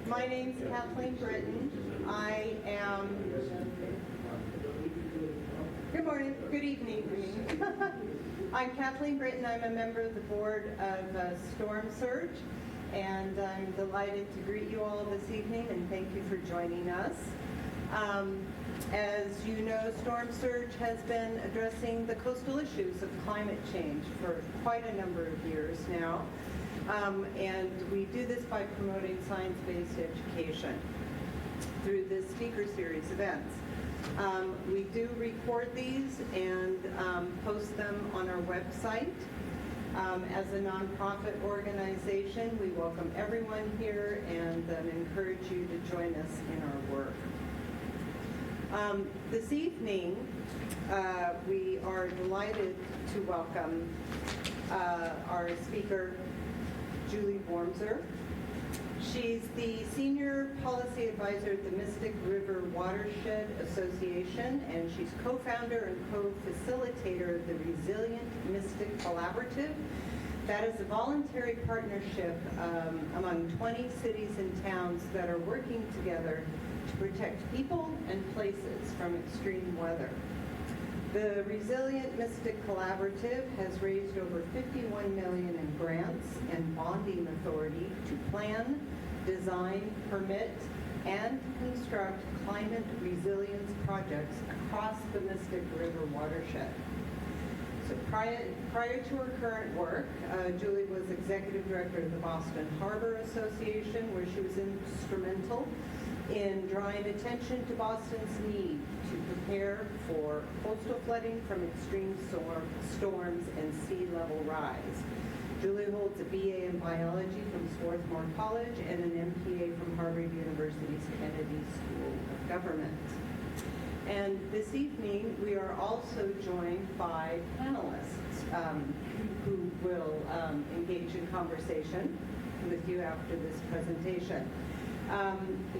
My name's Kathleen Britton. I am, good morning, good evening. I'm Kathleen Britton. I'm a member of the board of Storm Surge, and I'm delighted to greet you all this evening and thank you for joining us. As you know, Storm Surge has been addressing the coastal issues of climate change for quite a number of years now. And we do this by promoting science-based education through the speaker series events. We do record these and post them on our website. As a nonprofit organization, we welcome everyone here and encourage you to join us in our work. This evening, we are delighted to welcome our speaker, Julie Wormser. She's the Senior Policy Advisor at the Mystic River Watershed Association, and she's co-founder and co-facilitator of the Resilient Mystic Collaborative. That is a voluntary partnership among 20 cities and towns that are working together to protect people and places from extreme weather. The Resilient Mystic Collaborative has raised over $51 million in grants and bonding authority to plan, design, permit, and construct climate resilience projects across the Mystic River watershed. So prior to her current work, Julie was executive director of the Boston Harbor Association, where she was instrumental in drawing attention to Boston's need to prepare for coastal flooding from extreme storms and sea level rise. Julie holds a BA in biology from Swarthmore College and an MPA from Harvard University's Kennedy School of Government. And this evening, we are also joined by panelists who will engage in conversation with you after this presentation.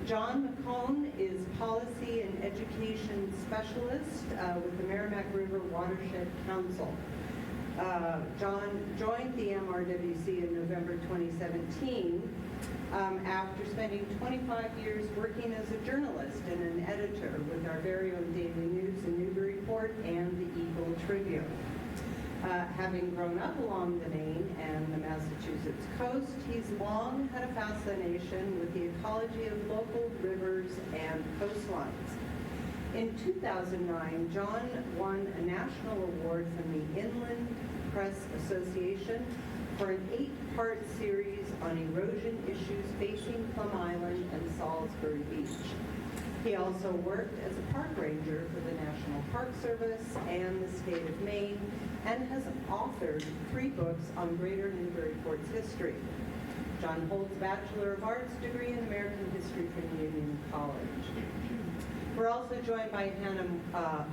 John McCone is Policy and Education Specialist with the Merrimack River Watershed Council. John joined the MRWC in November 2017 after spending 25 years working as a journalist and an editor with our very own Daily News and Newburyport and the Eagle Tribune. Having grown up along the Maine and the Massachusetts coast, he's long had a fascination with the ecology of local rivers and coastlines. In 2009, John won a national award from the Inland Press Association for an 8-part series on erosion issues facing Plum Island and Salisbury Beach. He also worked as a park ranger for the National Park Service and the state of Maine, and has authored 3 books on Greater Newburyport's history. John holds a Bachelor of Arts degree in American History from Union College. We're also joined by Hannah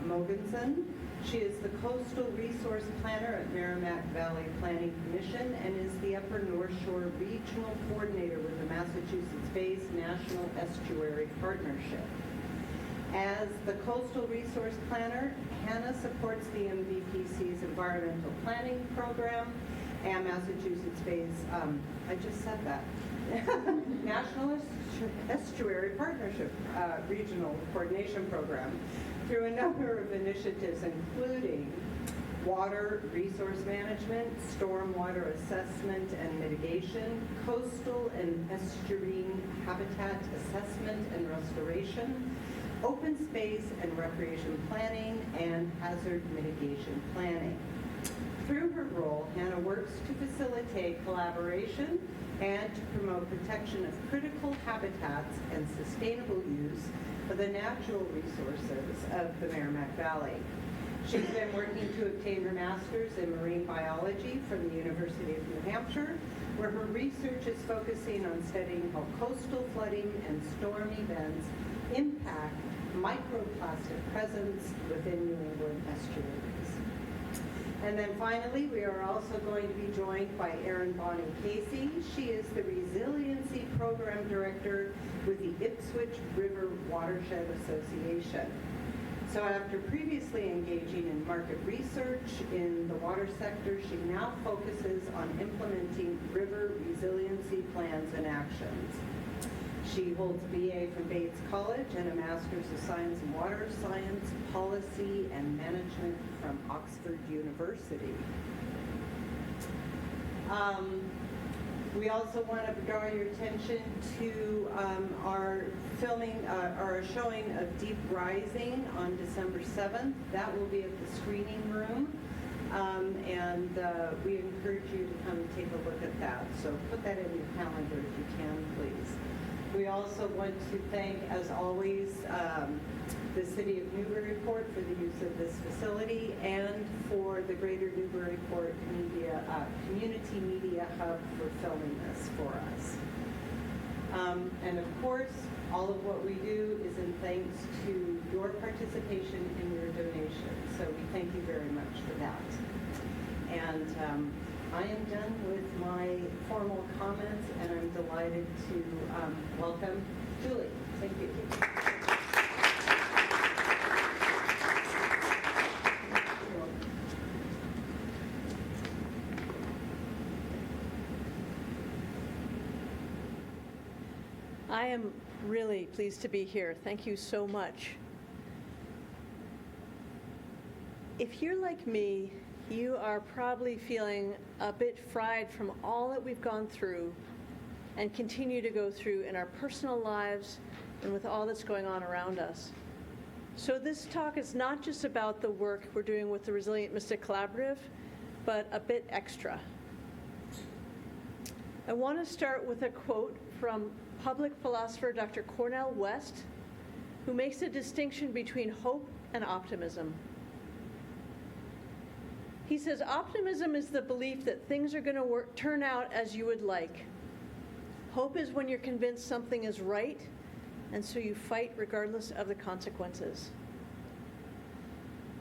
Mogensen. She is the Coastal Resource Planner at Merrimack Valley Planning Commission and is the Upper North Shore Regional Coordinator with the Massachusetts-based National Estuary Partnership. As the Coastal Resource Planner, Hannah supports the MVPC's environmental planning program and Massachusetts-based, I just said that, National Estuary Partnership Regional Coordination Program through a number of initiatives, including water resource management, stormwater assessment and mitigation, coastal and estuarine habitat assessment and restoration, open space and recreation planning, and hazard mitigation planning. Through her role, Hannah works to facilitate collaboration and to promote protection of critical habitats and sustainable use of the natural resources of the Merrimack Valley. She's been working to obtain her master's in marine biology from the University of New Hampshire, where her research is focusing on studying how coastal flooding and storm events impact microplastic presence within New England estuaries. And then finally, we are also going to be joined by Erin Bonnie Casey. She is the Resiliency Program Director with the Ipswich River Watershed Association. So after previously engaging in market research in the water sector, she now focuses on implementing river resiliency plans and actions. She holds a BA from Bates College and a Master's of Science in Water Science, Policy, and Management from Oxford University. We also want to draw your attention to our filming, our showing of Deep Rising on December 7th. That will be at the screening room, and we encourage you to come and take a look at that. So put that in your calendar if you can, please. We also want to thank, as always, the City of Newburyport for the use of this facility and for the Greater Newburyport Community Media Hub for filming this for us. And of course, all of what we do is in thanks to your participation and your donation. So we thank you very much for that. And I am done with my formal comments, and I'm delighted to welcome Julie. Thank you. I am really pleased to be here. Thank you so much. If you're like me, you are probably feeling a bit fried from all that we've gone through and continue to go through in our personal lives and with all that's going on around us. So this talk is not just about the work we're doing with the Resilient Mystic Collaborative, but a bit extra. I want to start with a quote from public philosopher Dr. Cornel West, who makes a distinction between hope and optimism. He says, optimism is the belief that things are going to turn out as you would like. Hope is when you're convinced something is right, and so you fight regardless of the consequences.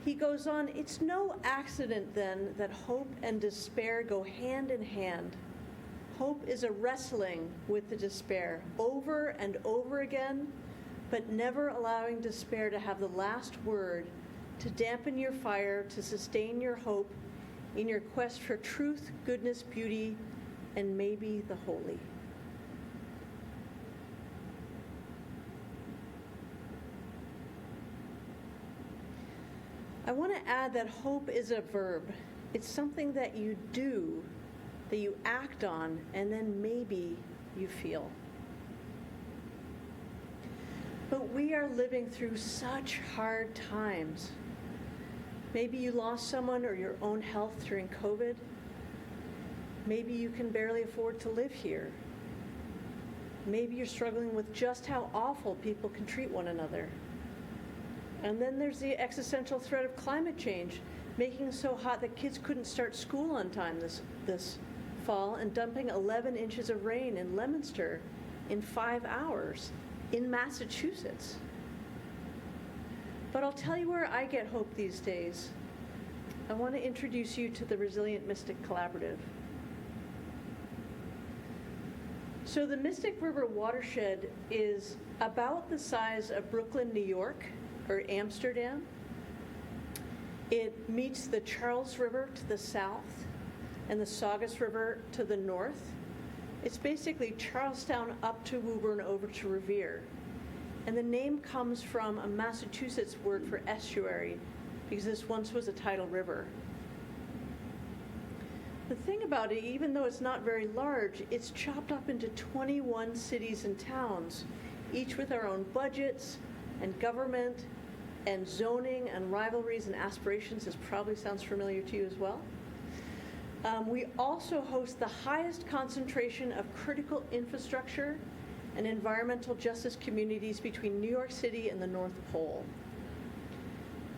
He goes on, it's no accident then that hope and despair go hand in hand. Hope is a wrestling with the despair over and over again, but never allowing despair to have the last word, to dampen your fire, to sustain your hope in your quest for truth, goodness, beauty, and maybe the holy. I want to add that hope is a verb. It's something that you do, that you act on, and then maybe you feel. But we are living through such hard times. Maybe you lost someone or your own health during COVID. Maybe you can barely afford to live here. Maybe you're struggling with just how awful people can treat one another. And then there's the existential threat of climate change, making it so hot that kids couldn't start school on time this fall and dumping 11 inches of rain in Leominster in 5 hours in Massachusetts. But I'll tell you where I get hope these days. I want to introduce you to the Resilient Mystic Collaborative. So the Mystic River watershed is about the size of Brooklyn, New York, or Amsterdam. It meets the Charles River to the south and the Saugus River to the north. It's basically Charlestown up to Woburn over to Revere. And the name comes from a Massachusetts word for estuary, because this once was a tidal river. The thing about it, even though it's not very large, it's chopped up into 21 cities and towns, each with our own budgets and government and zoning and rivalries and aspirations. This probably sounds familiar to you as well. We also host the highest concentration of critical infrastructure and environmental justice communities between New York City and the North Pole.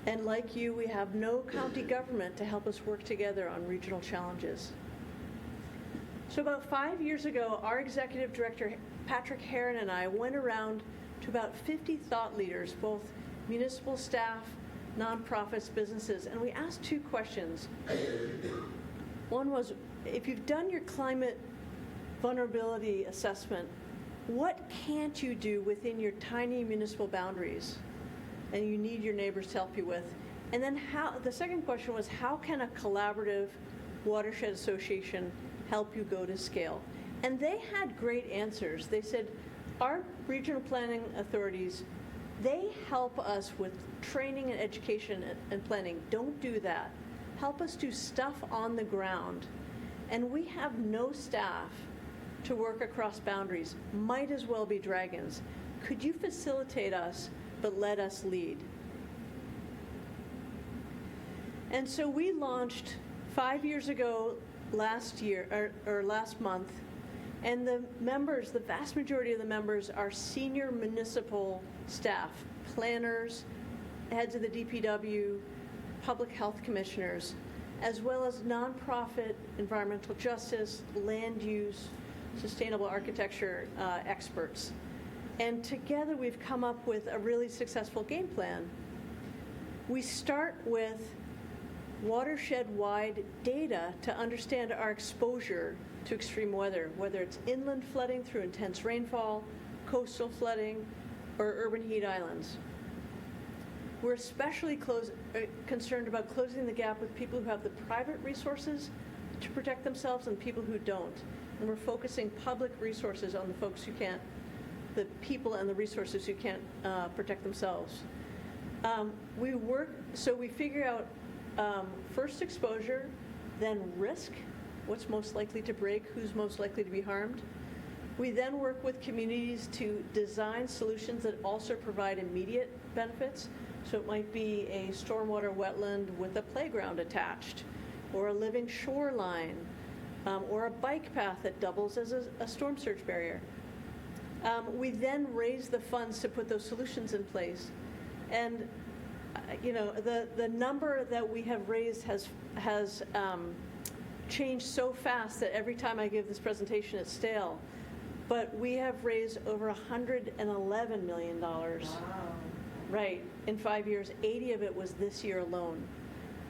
And like you, we have no county government to help us work together on regional challenges. So about 5 years ago, our executive director, Patrick Heron, and I went around to about 50 thought leaders, both municipal staff, nonprofits, businesses, and we asked two questions. One was, if you've done your climate vulnerability assessment, what can't you do within your tiny municipal boundaries and you need your neighbors to help you with? And then the second question was, how can a collaborative watershed association help you go to scale? And they had great answers. They said, our regional planning authorities, they help us with training and education and planning. Don't do that. Help us do stuff on the ground. And we have no staff to work across boundaries. Might as well be dragons. Could you facilitate us, but let us lead? And so we launched 5 years ago last year, or last month, and the members, the vast majority of the members are senior municipal staff, planners, heads of the DPW, public health commissioners, as well as nonprofit environmental justice, land use, sustainable architecture experts. And together we've come up with a really successful game plan. We start with watershed-wide data to understand our exposure to extreme weather, whether it's inland flooding through intense rainfall, coastal flooding, or urban heat islands. We're especially concerned about closing the gap with people who have the private resources to protect themselves and people who don't. And we're focusing public resources on the folks who can't, the people and the resources who can't protect themselves. We figure out first exposure, then risk, what's most likely to break, who's most likely to be harmed. We then work with communities to design solutions that also provide immediate benefits. So it might be a stormwater wetland with a playground attached, or a living shoreline, or a bike path that doubles as a storm surge barrier. We then raise the funds to put those solutions in place. And the number that we have raised has changed so fast that every time I give this presentation, it's stale. But we have raised over $111 million. Wow. Right, in 5 years. 80 of it was this year alone.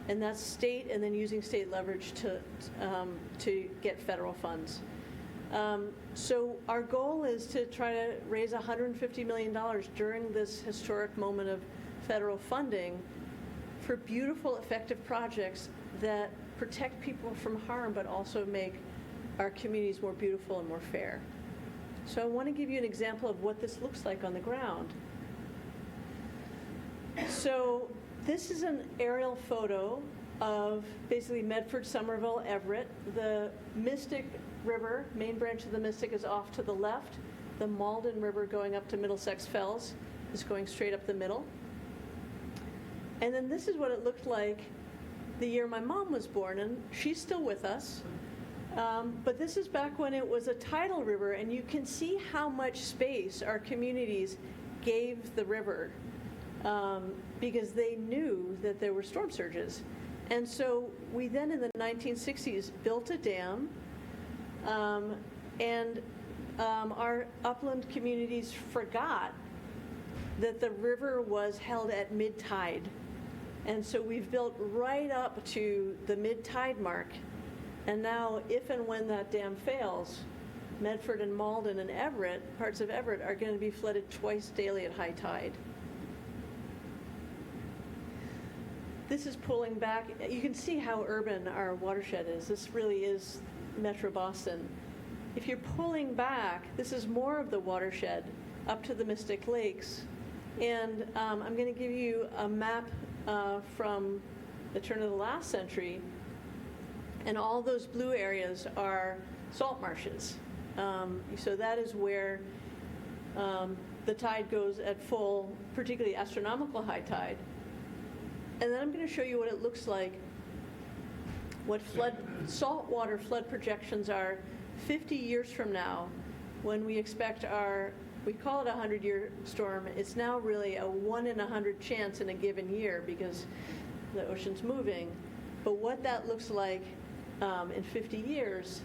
And that's state, and then using state leverage to get federal funds. So our goal is to try to raise $150 million during this historic moment of federal funding for beautiful, effective projects that protect people from harm, but also make our communities more beautiful and more fair. So I want to give you an example of what this looks like on the ground. So this is an aerial photo of basically Medford, Somerville, Everett. The Mystic River, main branch of the Mystic, is off to the left. The Malden River going up to Middlesex Fells is going straight up the middle. And then this is what it looked like the year my mom was born, and she's still with us. But this is back when it was a tidal river, and you can see how much space our communities gave the river because they knew that there were storm surges. And so we then in the 1960s built a dam, and our upland communities forgot that the river was held at mid-tide. And so we've built right up to the mid-tide mark. And now, if and when that dam fails, Medford and Malden and Everett, parts of Everett, are going to be flooded twice daily at high tide. This is pulling back. You can see how urban our watershed is. This really is Metro Boston. If you're pulling back, this is more of the watershed up to the Mystic Lakes. And I'm going to give you a map from the turn of the last century. And all those blue areas are salt marshes. So that is where the tide goes at full, particularly astronomical high tide. And then I'm going to show you what it looks like, what saltwater flood projections are 50 years from now, when we expect we call it a 100-year storm. It's now really a 1 in 100 chance in a given year because the ocean's moving. But what that looks like in 50 years,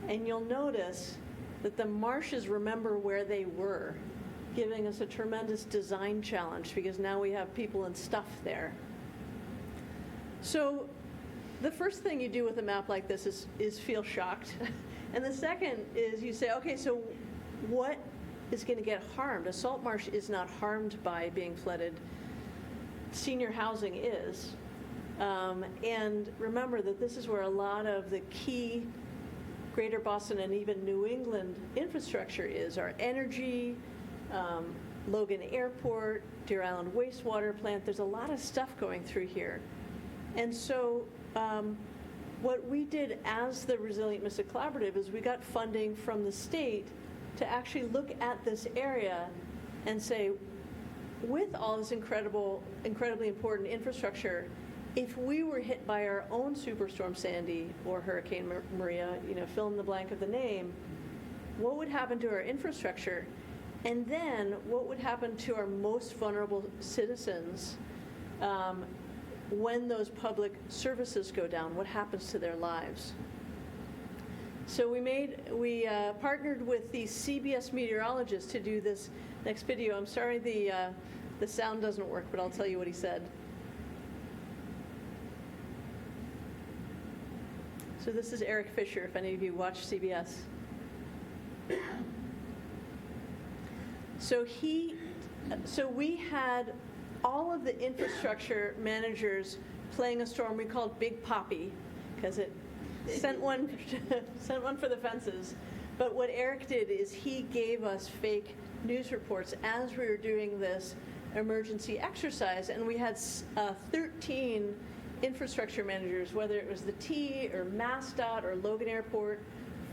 and you'll notice that the marshes remember where they were, giving us a tremendous design challenge because now we have people and stuff there. So the first thing you do with a map like this is feel shocked. And the second is you say, okay, so what is going to get harmed? A salt marsh is not harmed by being flooded. Senior housing is. And remember that this is where a lot of the key Greater Boston and even New England infrastructure is, our energy, Logan Airport, Deer Island wastewater plant. There's a lot of stuff going through here. And so what we did as the Resilient Mystic Collaborative is we got funding from the state to actually look at this area and say, with all this incredibly important infrastructure, if we were hit by our own Superstorm Sandy or Hurricane Maria, fill in the blank of the name, what would happen to our infrastructure? And then what would happen to our most vulnerable citizens when those public services go down? What happens to their lives? So we partnered with the CBS meteorologist to do this next video. I'm sorry the sound doesn't work, but I'll tell you what he said. So this is Eric Fisher, if any of you watch CBS. So we had all of the infrastructure managers playing a storm we called Big Poppy, because it sent one for the fences. But what Eric did is he gave us fake news reports as we were doing this emergency exercise, and we had 13 infrastructure managers, whether it was the T or MassDOT or Logan Airport,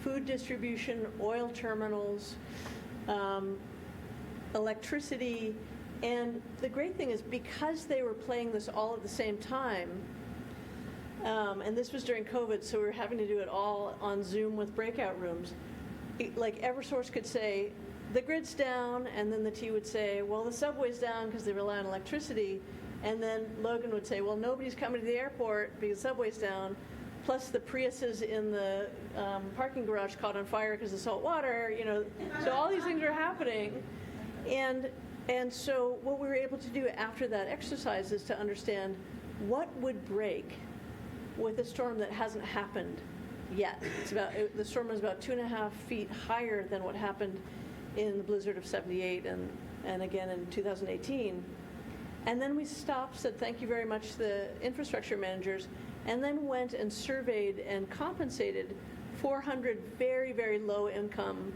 food distribution, oil terminals, electricity. And the great thing is, because they were playing this all at the same time, and this was during COVID, so we were having to do it all on Zoom with breakout rooms, like Eversource could say, the grid's down, and then the T would say, well, the subway's down because they rely on electricity. And then Logan would say, well, nobody's coming to the airport because the subway's down, plus the Priuses in the parking garage caught on fire because of salt water, So all these things are happening. And so what we were able to do after that exercise is to understand what would break with a storm that hasn't happened yet. The storm was about 2.5 feet higher than what happened in the blizzard of '78 and again in 2018. And then we stopped, said thank you very much to the infrastructure managers, and then went and surveyed and compensated 400 very, very low-income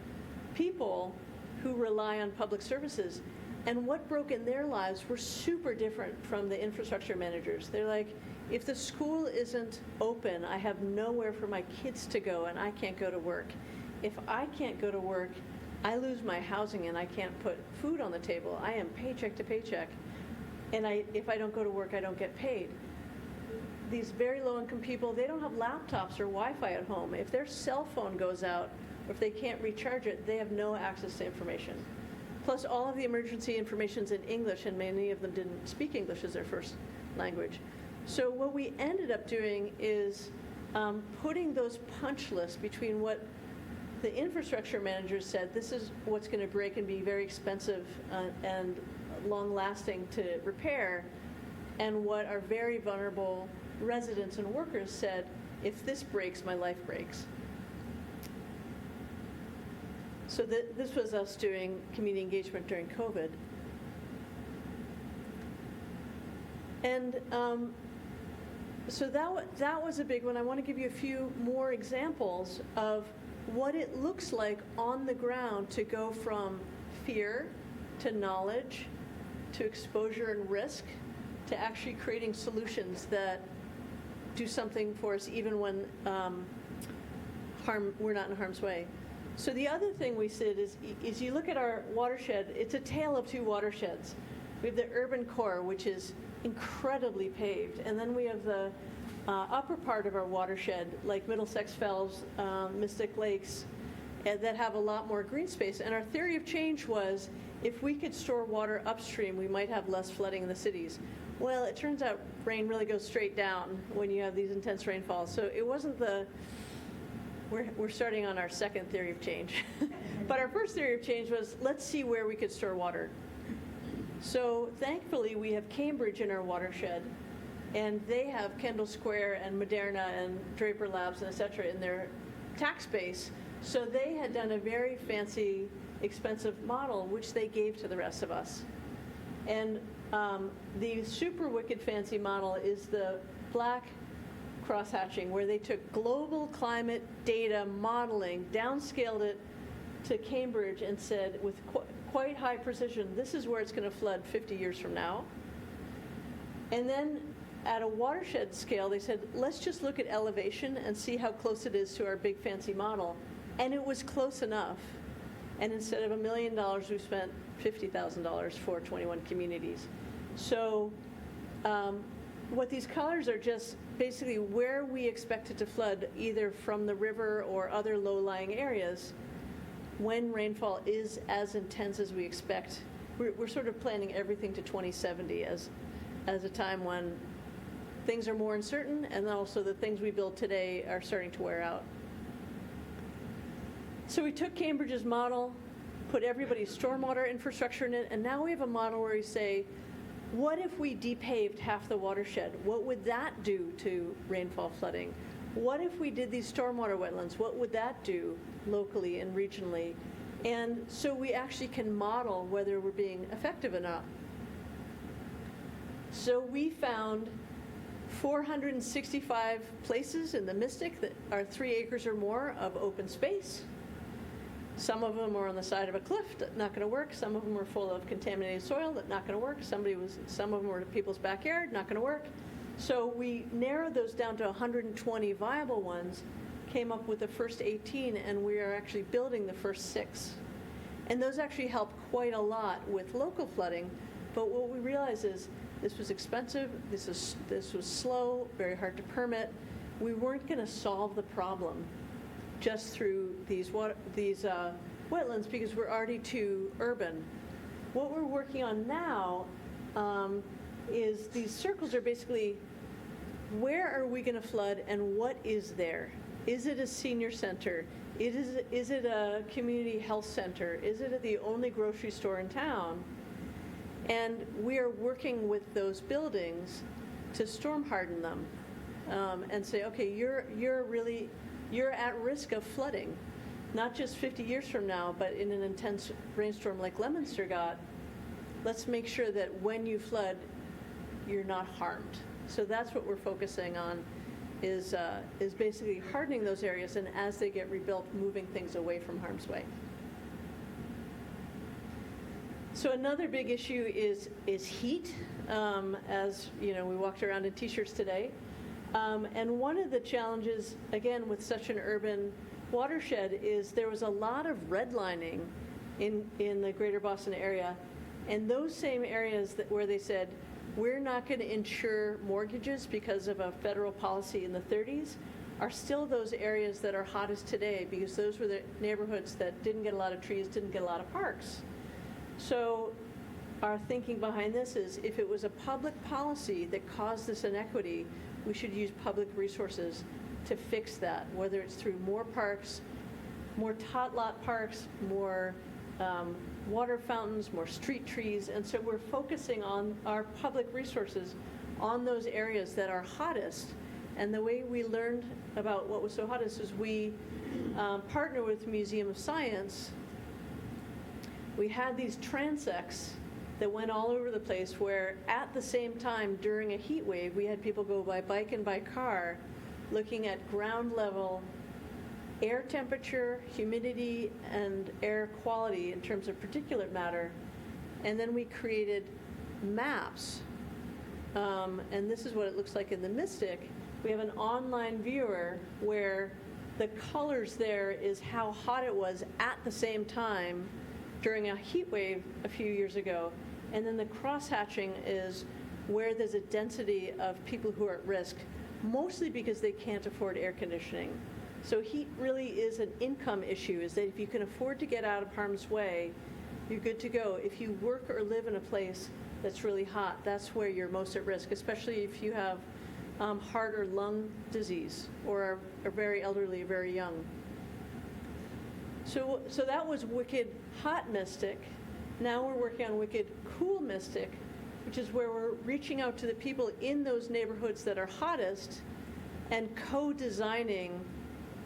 people who rely on public services. And what broke in their lives were super different from the infrastructure managers. They're like, if the school isn't open, I have nowhere for my kids to go, and I can't go to work. If I can't go to work, I lose my housing and I can't put food on the table. I am paycheck to paycheck. And if I don't go to work, I don't get paid. These very low-income people, they don't have laptops or Wi-Fi at home. If their cell phone goes out, or if they can't recharge it, they have no access to information. Plus, all of the emergency information's in English, and many of them didn't speak English as their first language. So what we ended up doing is putting those punch lists between what the infrastructure managers said, this is what's going to break and be very expensive and long-lasting to repair, and what our very vulnerable residents and workers said, if this breaks, my life breaks. So this was us doing community engagement during COVID. And so that was a big one. I want to give you a few more examples of what it looks like on the ground to go from fear to knowledge to exposure and risk to actually creating solutions that do something for us even when we're not in harm's way. So the other thing we said is you look at our watershed, it's a tale of two watersheds. We have the urban core, which is incredibly paved, and then we have the upper part of our watershed, like Middlesex Fells, Mystic Lakes, that have a lot more green space. And our theory of change was, if we could store water upstream, we might have less flooding in the cities. Well, it turns out rain really goes straight down when you have these intense rainfalls. So it wasn't we're starting on our second theory of change. But our first theory of change was, let's see where we could store water. So thankfully, we have Cambridge in our watershed, and they have Kendall Square and Moderna and Draper Labs and et cetera in their tax base. So they had done a very fancy, expensive model, which they gave to the rest of us. And the super wicked fancy model is the black crosshatching, where they took global climate data modeling, downscaled it to Cambridge, and said with quite high precision, this is where it's going to flood 50 years from now. And then at a watershed scale, they said, let's just look at elevation and see how close it is to our big fancy model. And it was close enough. And instead of $1 million, we spent $50,000 for 21 communities. So what these colors are just basically where we expect it to flood, either from the river or other low-lying areas, when rainfall is as intense as we expect. We're sort of planning everything to 2070 as a time when things are more uncertain, and also the things we build today are starting to wear out. So we took Cambridge's model, put everybody's stormwater infrastructure in it, and now we have a model where we say, what if we depaved half the watershed? What would that do to rainfall flooding? What if we did these stormwater wetlands? What would that do locally and regionally? And so we actually can model whether we're being effective or not. So we found 465 places in the Mystic that are 3 acres or more of open space. Some of them are on the side of a cliff, that's not going to work. Some of them are full of contaminated soil, that's not going to work. Some of them were in people's backyard, not going to work. So we narrowed those down to 120 viable ones, came up with the first 18, and we are actually building the first 6. And those actually help quite a lot with local flooding. But what we realized is this was expensive, this was slow, very hard to permit. We weren't going to solve the problem just through these wetlands because we're already too urban. What we're working on now is these circles are basically where are we going to flood and what is there? Is it a senior center? Is it a community health center? Is it the only grocery store in town? And we are working with those buildings to storm harden them and say, okay, you're at risk of flooding, not just 50 years from now, but in an intense rainstorm like Leominster got. Let's make sure that when you flood, you're not harmed. So that's what we're focusing on, is basically hardening those areas, and as they get rebuilt, moving things away from harm's way. So another big issue is heat. As you know, we walked around in t-shirts today. And one of the challenges, again, with such an urban watershed is there was a lot of redlining in the greater Boston area. And those same areas where they said, we're not going to insure mortgages because of a federal policy in the 30s, are still those areas that are hottest today, because those were the neighborhoods that didn't get a lot of trees, didn't get a lot of parks. So our thinking behind this is, if it was a public policy that caused this inequity, we should use public resources to fix that, whether it's through more parks, more tot lot parks, more water fountains, more street trees. And so we're focusing on our public resources on those areas that are hottest. And the way we learned about what was so hottest is we partner with Museum of Science. We had these transects that went all over the place, where at the same time during a heat wave, we had people go by bike and by car looking at ground level air temperature, humidity, and air quality in terms of particulate matter. And then we created maps. And this is what it looks like in the Mystic. We have an online viewer where the colors there is how hot it was at the same time during a heat wave a few years ago. And then the cross-hatching is where there's a density of people who are at risk, mostly because they can't afford air conditioning. So heat really is an income issue, is that if you can afford to get out of harm's way, you're good to go. If you work or live in a place that's really hot, that's where you're most at risk, especially if you have heart or lung disease or are very elderly, very young. So that was Wicked Hot Mystic. Now we're working on Wicked Cool Mystic, which is where we're reaching out to the people in those neighborhoods that are hottest and co-designing.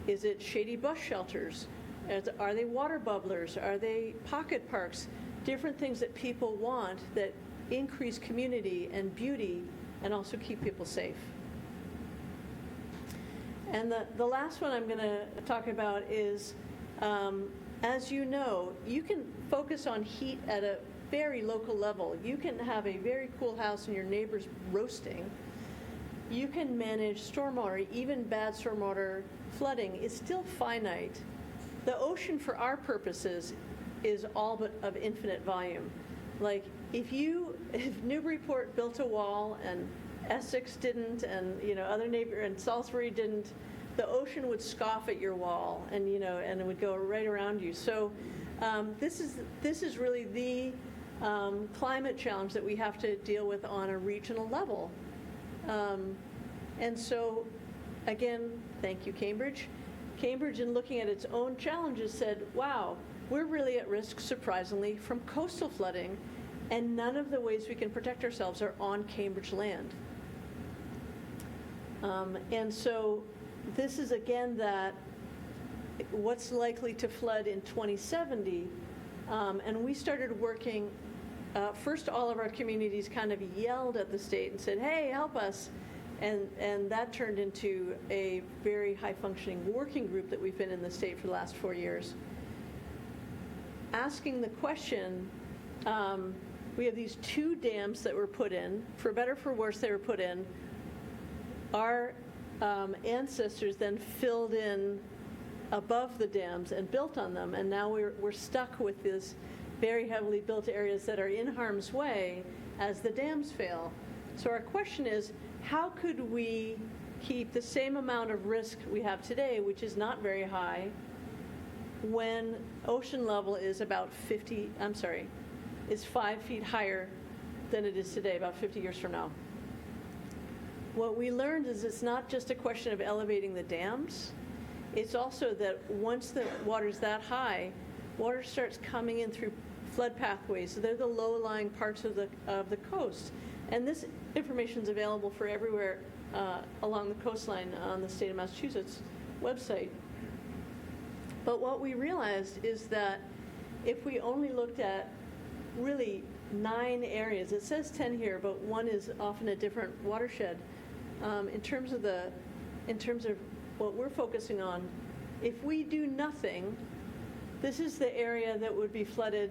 Is it shady bus shelters? Are they water bubblers? Are they pocket parks? Different things that people want that increase community and beauty and also keep people safe. And the last one I'm going to talk about is, as you know, you can focus on heat at a very local level. You can have a very cool house and your neighbor's roasting. You can manage stormwater, even bad stormwater flooding is still finite. The ocean, for our purposes, is all but of infinite volume. Like, if Newburyport built a wall and Essex didn't, and other neighbor and Salisbury didn't, the ocean would scoff at your wall, and and it would go right around you. So this is really the climate challenge that we have to deal with on a regional level. And so, again, thank you, Cambridge. Cambridge, in looking at its own challenges, said, wow, we're really at risk, surprisingly, from coastal flooding, and none of the ways we can protect ourselves are on Cambridge land. And so this is, again, that what's likely to flood in 2070, and we started working, first all of our communities kind of yelled at the state and said, hey, help us. And that turned into a very high-functioning working group that we've been in the state for the last 4 years. Asking the question, we have these 2 dams that were put in. For better or for worse, they were put in. Our ancestors then filled in above the dams and built on them, and now we're stuck with these very heavily built areas that are in harm's way as the dams fail. So our question is, how could we keep the same amount of risk we have today, which is not very high, when ocean level is about 5 feet higher than it is today, about 50 years from now? What we learned is it's not just a question of elevating the dams. It's also that once the water's that high, water starts coming in through flood pathways. So they're the low-lying parts of the coast. And this information is available for everywhere along the coastline on the state of Massachusetts website. But what we realized is that if we only looked at really 9 areas, it says 10 here, but one is often a different watershed. In terms of what we're focusing on, if we do nothing, this is the area that would be flooded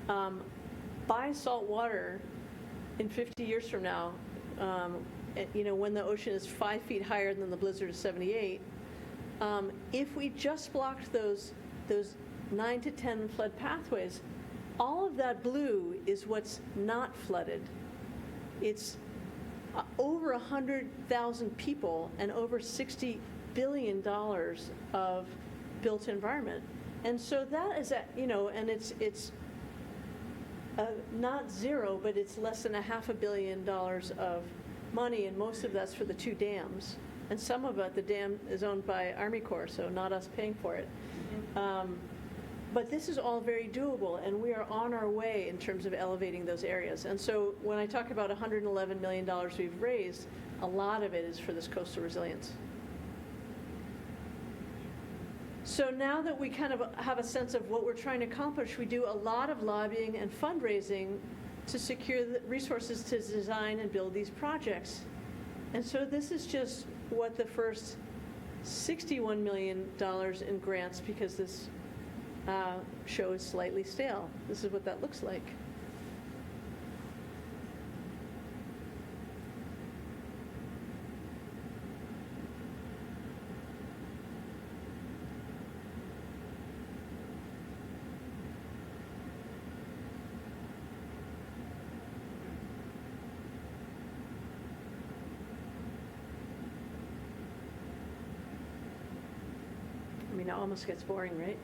by salt water in 50 years from now, when the ocean is 5 feet higher than the blizzard of 78. If we just blocked those 9 to 10 flood pathways, all of that blue is what's not flooded. It's over 100,000 people and over $60 billion of built environment. And so that is, and it's not zero, but it's less than $500 million of money, and most of that's for the 2 dams. And some of it, the dam is owned by Army Corps, so not us paying for it. But this is all very doable, and we are on our way in terms of elevating those areas. And so when I talk about $111 million we've raised, a lot of it is for this coastal resilience. So now that we kind of have a sense of what we're trying to accomplish, we do a lot of lobbying and fundraising to secure the resources to design and build these projects. And so this is just what the first $61 million in grants, because this show is slightly stale. This is what that looks like. I mean, it almost gets boring, right?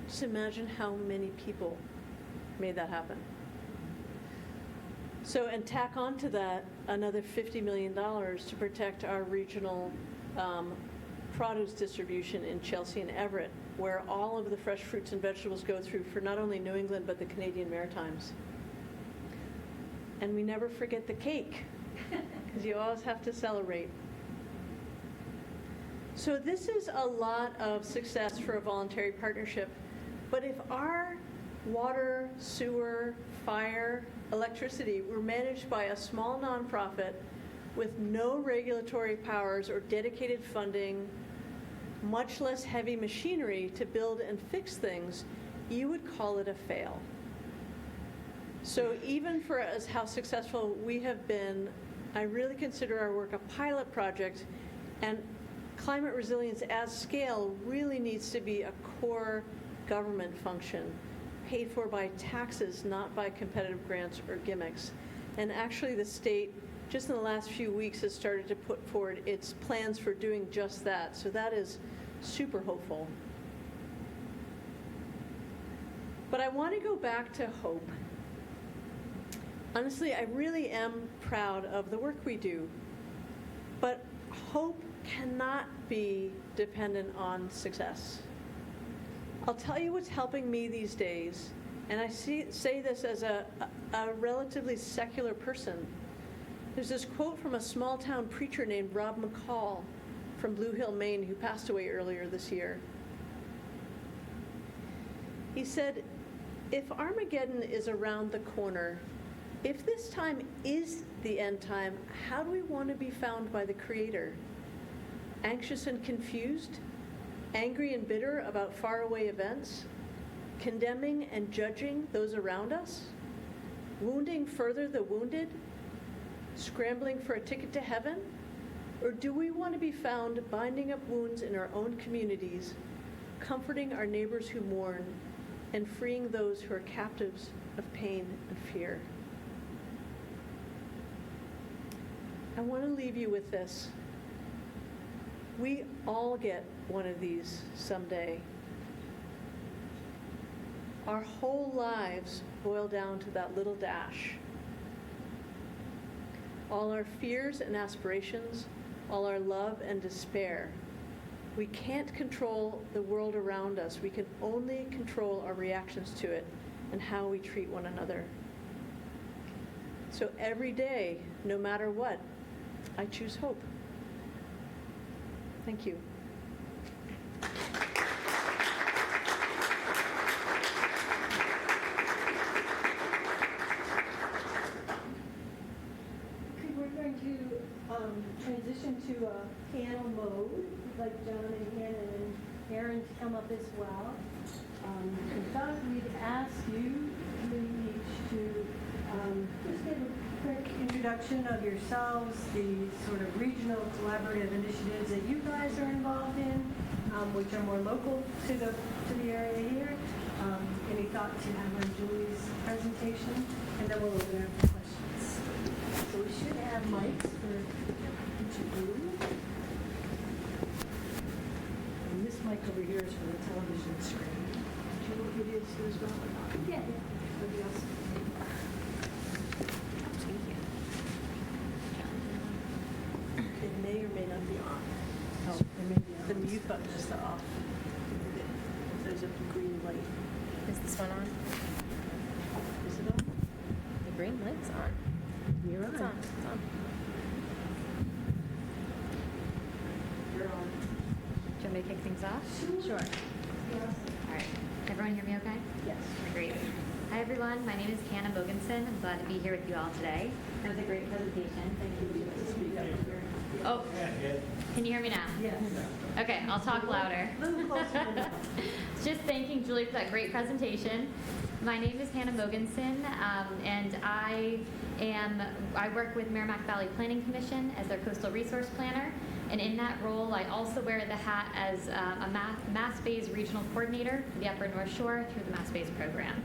Just imagine how many people made that happen. So, and tack onto that another $50 million to protect our regional produce distribution in Chelsea and Everett, where all of the fresh fruits and vegetables go through for not only New England, but the Canadian Maritimes. And we never forget the cake, because you always have to celebrate. So this is a lot of success for a voluntary partnership, but if our water, sewer, fire, electricity were managed by a small nonprofit with no regulatory powers or dedicated funding, much less heavy machinery to build and fix things, you would call it a fail. So even for us, how successful we have been, I really consider our work a pilot project, and climate resilience at scale really needs to be a core government function, paid for by taxes, not by competitive grants or gimmicks. And actually the state, just in the last few weeks, has started to put forward its plans for doing just that. So that is super hopeful. But I want to go back to hope. Honestly, I really am proud of the work we do, but hope cannot be dependent on success. I'll tell you what's helping me these days, and I say this as a relatively secular person. There's this quote from a small-town preacher named Rob McCall from Blue Hill, Maine, who passed away earlier this year. He said, "If Armageddon is around the corner, if this time is the end time, how do we want to be found by the Creator? Anxious and confused? Angry and bitter about faraway events? Condemning and judging those around us? Wounding further the wounded? Scrambling for a ticket to heaven? Or do we want to be found binding up wounds in our own communities, comforting our neighbors who mourn, and freeing those who are captives of pain and fear?" I want to leave you with this. We all get one of these someday. Our whole lives boil down to that little dash. All our fears and aspirations, all our love and despair. We can't control the world around us. We can only control our reactions to it and how we treat one another. So every day, no matter what, I choose hope. Thank you. We're going to transition to a panel mode. We'd like John and Hannah and Aaron to come up as well. We thought we'd ask you each to just give a quick introduction of yourselves, the sort of regional collaborative initiatives that you guys are involved in, which are more local to the area here. Any thoughts you have on Julie's presentation, and then we'll open up for questions. So we should have mics for each of you. And this mic over here is for the television screen. Do you want me to do this as well or not? Yeah. Everybody else? It may or may not be on. Oh, there may be The others. mute button is the off. There's a green light. Is this one on? Is it on? The green light's on. You're It's on. It's on. You're on. Do you want me to kick things off? Sure. All right. Everyone hear me okay? Yes. Great. Hi, everyone. My name is Hannah Mogensen. I'm glad to be here with you all today. That was a great presentation. Thank you. Oh, can you hear me now? Yes. Okay, I'll talk louder. A little closer now. Just thanking Julie for that great presentation. My name is Hannah Mogensen, and I work with Merrimack Valley Planning Commission as their coastal resource planner. And in that role, I also wear the hat as a Mass Bays regional coordinator for the Upper North Shore through the Mass Bays program.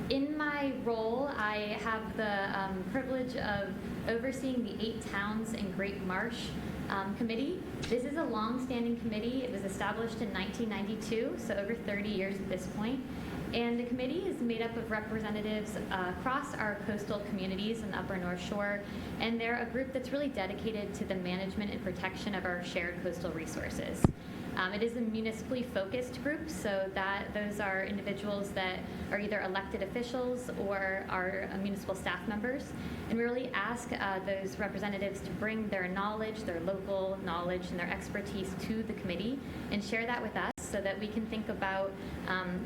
In my role, I have the privilege of overseeing the 8 Towns in Great Marsh Committee. This is a long-standing committee. It was established in 1992, so over 30 years at this point. And the committee is made up of representatives across our coastal communities in the Upper North Shore, and they're a group that's really dedicated to the management and protection of our shared coastal resources. It is a municipally focused group, so that those are individuals that are either elected officials or are municipal staff members. And we really ask those representatives to bring their knowledge, their local knowledge, and their expertise to the committee and share that with us so that we can think about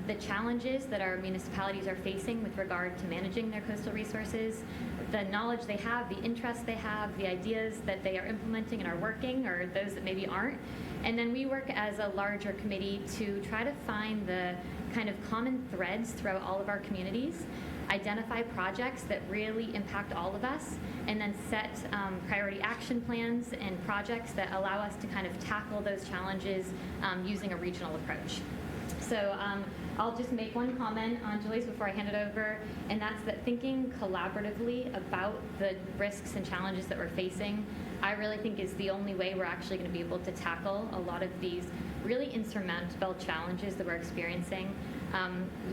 the challenges that our municipalities are facing with regard to managing their coastal resources, the knowledge they have, the interests they have, the ideas that they are implementing and are working, or those that maybe aren't. And then we work as a larger committee to try to find the kind of common threads throughout all of our communities, identify projects that really impact all of us, and then set priority action plans and projects that allow us to kind of tackle those challenges using a regional approach. So I'll just make one comment on Julie's before I hand it over, and that's that thinking collaboratively about the risks and challenges that we're facing, I really think is the only way we're actually going to be able to tackle a lot of these really insurmountable challenges that we're experiencing.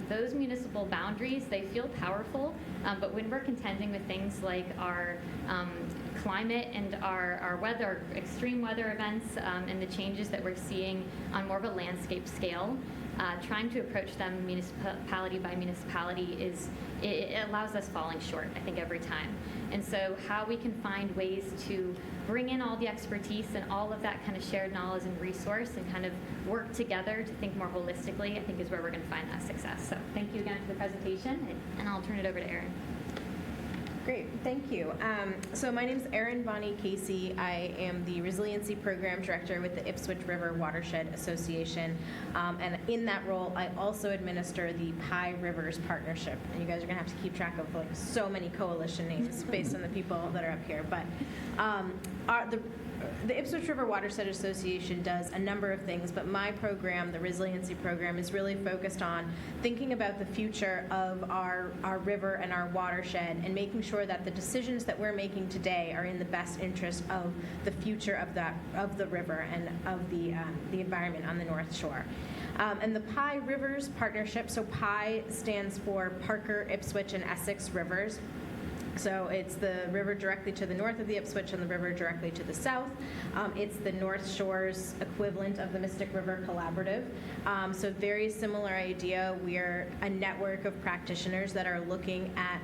Those municipal boundaries, they feel powerful, but when we're contending with things like our climate and our weather, extreme weather events, and the changes that we're seeing on more of a landscape scale, trying to approach them municipality by municipality it allows us falling short, I think, every time. And so how we can find ways to bring in all the expertise and all of that kind of shared knowledge and resource and kind of work together to think more holistically, I think is where we're going to find that success. So thank you again for the presentation, and I'll turn it over to Erin. Great, thank you. So my name is Erin Bonnie Casey. I am the Resiliency Program Director with the Ipswich River Watershed Association. And in that role, I also administer the Pie Rivers Partnership. And you guys are going to have to keep track of like so many coalition names based on the people that are up here. But the Ipswich River Watershed Association does a number of things, but my program, the Resiliency Program, is really focused on thinking about the future of our river and our watershed and making sure that the decisions that we're making today are in the best interest of the future of the river and of the environment on the North Shore. And the Pie Rivers Partnership, so Pie stands for Parker, Ipswich, and Essex Rivers. So it's the river directly to the north of the Ipswich and the river directly to the south. It's the North Shore's equivalent of the Mystic River Collaborative. So very similar idea. We're a network of practitioners that are looking at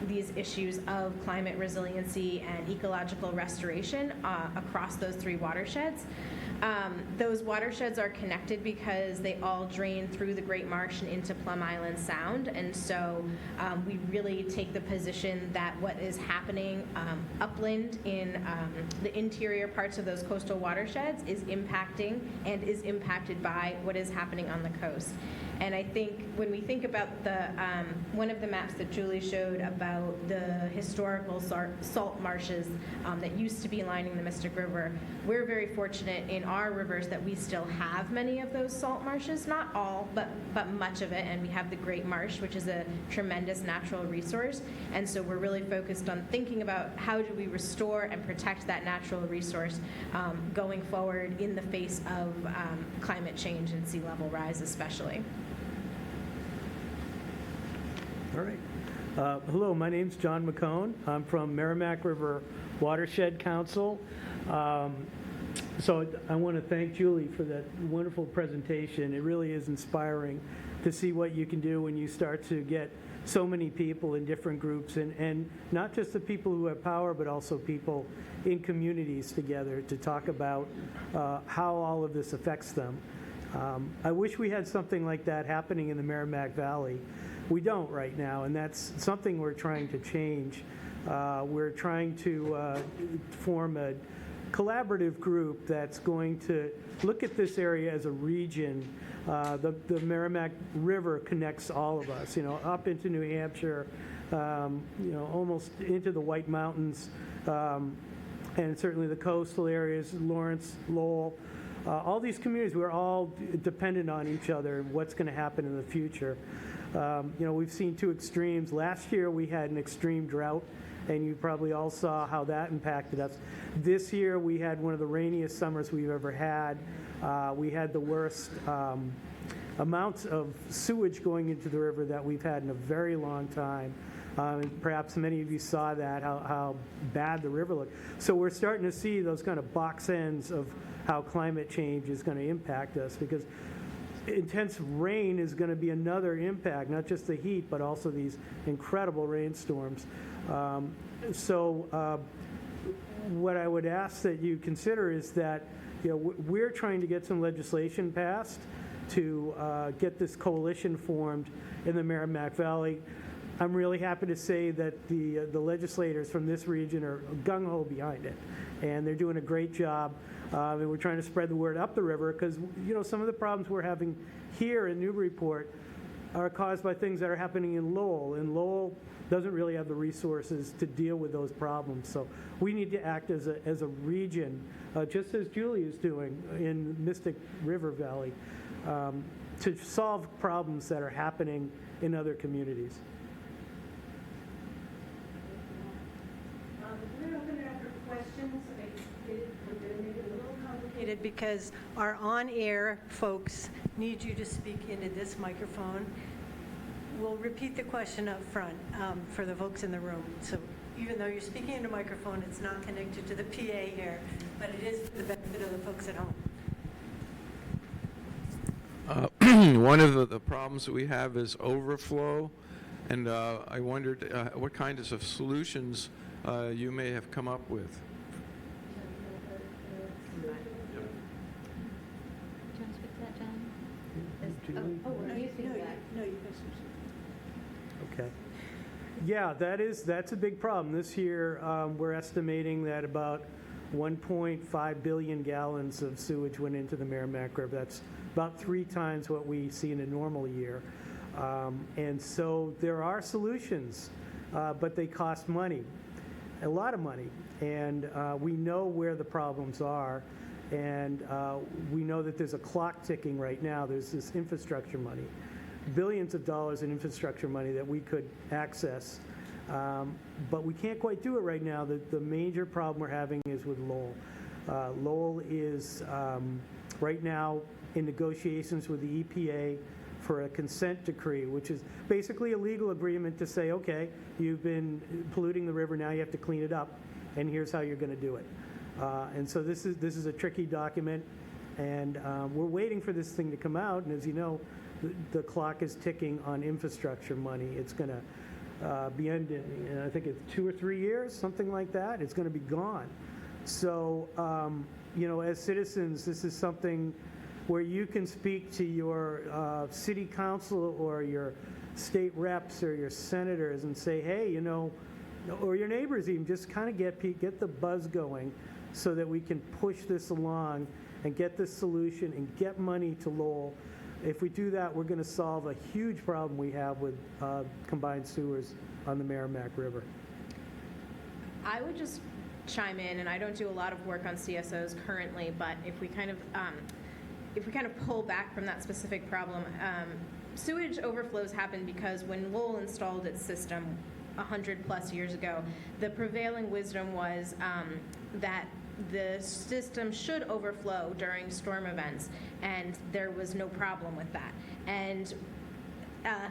these issues of climate resiliency and ecological restoration across those three watersheds. Those watersheds are connected because they all drain through the Great Marsh and into Plum Island Sound, and so we really take the position that what is happening upland in the interior parts of those coastal watersheds is impacting and is impacted by what is happening on the coast. And I think when we think about the one of the maps that Julie showed about the historical salt marshes that used to be lining the Mystic River, we're very fortunate in our rivers that we still have many of those salt marshes, not all, but much of it, and we have the Great Marsh, which is a tremendous natural resource. And so we're really focused on thinking about how do we restore and protect that natural resource going forward in the face of climate change and sea level rise especially. All right. Hello, my name's John McCone. I'm from Merrimack River Watershed Council. So I want to thank Julie for that wonderful presentation. It really is inspiring to see what you can do when you start to get so many people in different groups, and not just the people who have power, but also people in communities together to talk about how all of this affects them. I wish we had something like that happening in the Merrimack Valley. We don't right now, and that's something we're trying to change. We're trying to form a collaborative group that's going to look at this area as a region. The Merrimack River connects all of us, up into New Hampshire, almost into the White Mountains, and certainly the coastal areas, Lawrence, Lowell. All these communities, we're all dependent on each other and what's going to happen in the future. We've seen two extremes. Last year we had an extreme drought, and you probably all saw how that impacted us. This year we had one of the rainiest summers we've ever had. We had the worst amounts of sewage going into the river that we've had in a very long time. And perhaps many of you saw that, how bad the river looked. So we're starting to see those kind of box ends of how climate change is going to impact us, because intense rain is going to be another impact, not just the heat, but also these incredible rainstorms. What I would ask that you consider is that, you know, we're trying to get some legislation passed to get this coalition formed in the Merrimack Valley. I'm really happy to say that the legislators from this region are gung-ho behind it, and they're doing a great job. And we're trying to spread the word up the river, because, you know, some of the problems we're having here in Newburyport are caused by things that are happening in Lowell, and Lowell doesn't really have the resources to deal with those problems. So we need to act as a region, just as Julie is doing in Mystic River Valley, to solve problems that are happening in other communities. We're going to open it up for questions. We're going to make it a little complicated because our on-air folks need you to speak into this microphone. We'll repeat the question up front for the folks in the room. So even though you're speaking into a microphone, it's not connected to the PA here, but it is for the benefit of the folks at home. One of the problems that we have is overflow, and I wondered what kinds of solutions you may have come up with. Do you want to speak to that, John? Julie? You speak to that. No, you guys. Okay. Yeah, that's a big problem. This year, we're estimating that about 1.5 billion gallons of sewage went into the Merrimack River. That's about 3 times what we see in a normal year. And so there are solutions, but they cost money, a lot of money. And we know where the problems are, and we know that there's a clock ticking right now. There's this infrastructure money, billions of dollars in infrastructure money that we could access, but we can't quite do it right now. The major problem we're having is with Lowell. Lowell is right now in negotiations with the EPA for a consent decree, which is basically a legal agreement to say, okay, you've been polluting the river, now you have to clean it up, and here's how you're going to do it. And so this is a tricky document, and we're waiting for this thing to come out. And as you know, the clock is ticking on infrastructure money. It's going to be ended in, I think it's 2 or 3 years, something like that. It's going to be gone. So, you know, as citizens, this is something where you can speak to your city council or your state reps or your senators and say, hey, you know, or your neighbors even, just kind of get the buzz going so that we can push this along and get this solution and get money to Lowell. If we do that, we're going to solve a huge problem we have with combined sewers on the Merrimack River. I would just chime in, and I don't do a lot of work on CSOs currently, but if we kind of pull back from that specific problem, sewage overflows happen because when Lowell installed its system 100+ years ago, the prevailing wisdom was that the system should overflow during storm events, and there was no problem with that. And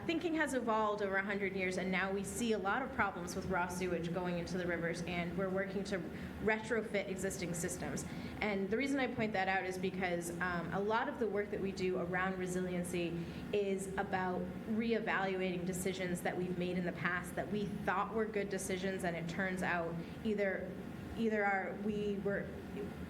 thinking has evolved over 100 years, and now we see a lot of problems with raw sewage going into the rivers, and we're working to retrofit existing systems. And the reason I point that out is because a lot of the work that we do around resiliency is about reevaluating decisions that we've made in the past that we thought were good decisions, and it turns out either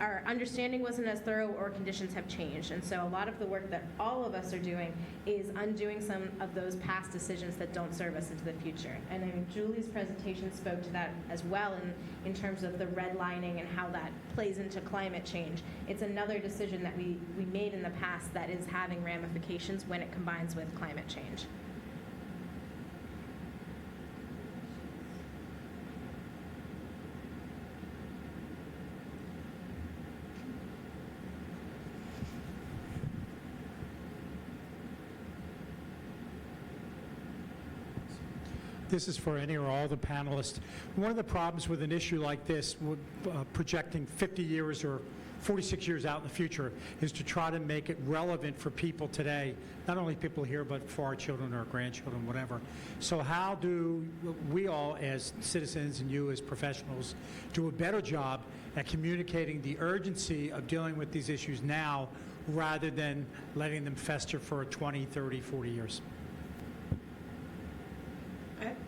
our understanding wasn't as thorough or conditions have changed. And so a lot of the work that all of us are doing is undoing some of those past decisions that don't serve us into the future. And I mean, Julie's presentation spoke to that as well in terms of the redlining and how that plays into climate change. It's another decision that we made in the past that is having ramifications when it combines with climate change. This is for any or all the panelists. One of the problems with an issue like this, projecting 50 years or 46 years out in the future, is to try to make it relevant for people today, not only people here, but for our children or grandchildren, whatever. So how do we all as citizens and you as professionals do a better job at communicating the urgency of dealing with these issues now rather than letting them fester for 20, 30, 40 years?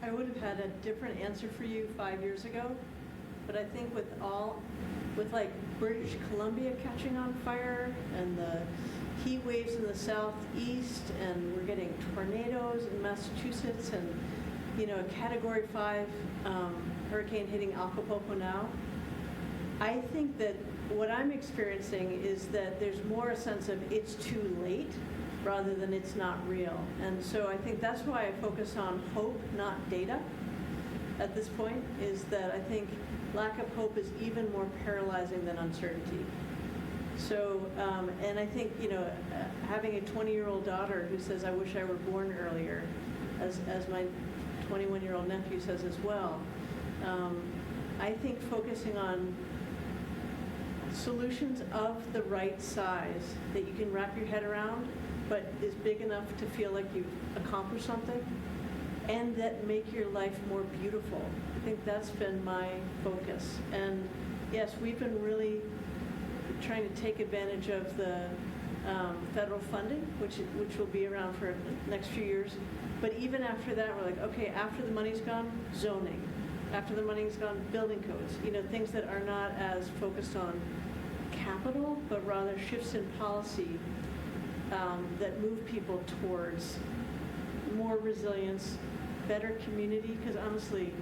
I would have had a different answer for you 5 years ago, but I think with like British Columbia catching on fire and the heat waves in the southeast, and we're getting tornadoes in Massachusetts, and a Category 5 hurricane hitting Acapulco now, I think that what I'm experiencing is that there's more a sense of it's too late rather than it's not real. And so I think that's why I focus on hope, not data at this point, is that I think lack of hope is even more paralyzing than uncertainty. So, and I think, having a 20-year-old daughter who says, I wish I were born earlier, as my 21-year-old nephew says as well, I think focusing on solutions of the right size that you can wrap your head around, but is big enough to feel like you've accomplished something, and that make your life more beautiful. I think that's been my focus. And yes, we've been really trying to take advantage of the federal funding, which will be around for the next few years. But even after that, we're like, okay, after the money's gone, zoning. After the money's gone, building codes. Things that are not as focused on capital, but rather shifts in policy that move people towards more resilience, better community, because honestly,